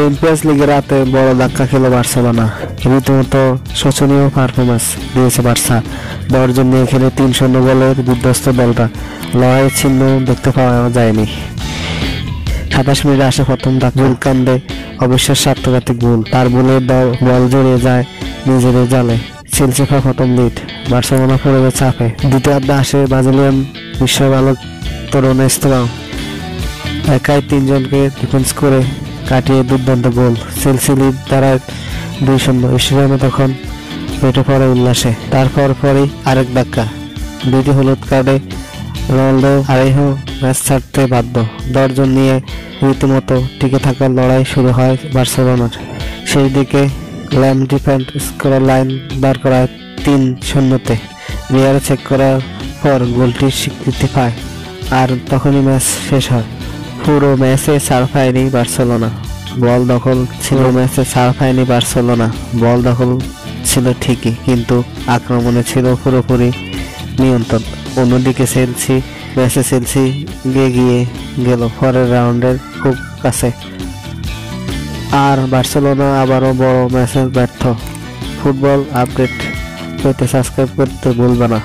Champions লিগের রাতে বড় ধাক্কা খেল বার্সেলোনা। রীতিমতো শোচনীয় পারফরমেন্স দিয়েছে বার্সা। দর্জন নিয়ে খেলে 3-0 গোলের বিধ্বস্ত দলটা লড়াইয়ের চিহ্ন দেখতে পাওয়া যায়নি। 27 মিনিটে আসে প্রথম ধাক্কা, কান্দে অবিশ্বাস্য আত্মঘাতী গোল। তার বলে বল জড়িয়ে যায় নিজের জালে। চেলসি পায় প্রথম লিড, বার্সেলোনা পড়ে যায় চাপে। দ্বিতীয়ার্ধে আসে ব্রাজিলিয়ান বিশ্ববালক তরুণ এস্তেবাও একাই 3 জনকে ডিফেন্স করে কাটিয়ে দুর্দান্ত গোল। চেলসি লিড তারা 2-0। স্টেডিয়ামে তখন পেটে পড়ে উল্লাসে। তারপর পরেই আরেক ধাক্কা, 2টি হলুদ কার্ডে রোনালদো আরেহো ম্যাচ ছাড়তে বাধ্য। দর্জন নিয়ে রীতিমতো টিকে থাকার লড়াই শুরু হয় বার্সেলোনার। সেই দিকে ল্যাম ডিফেন্ড স্কোর লাইন বার করায় 3-0-তে। ভিআর চেক করার পর গোলটির স্বীকৃতি পায়, আর তখনই ম্যাচ শেষ হয়। পুরো ম্যাচে ছাড় পায়নি বার্সেলোনা, বল দখল ছিল। বল দখল ছিল ঠিকই, কিন্তু আক্রমণে ছিল পুরোপুরি নিয়ন্ত্রণ। অন্যদিকে চেলসি এগিয়ে গেল পরের রাউন্ডের খুব কাছে, আর বার্সেলোনা আবারও বড় ম্যাচে ব্যর্থ। ফুটবল আপডেট পেতে সাবস্ক্রাইব করতে ভুলবে না।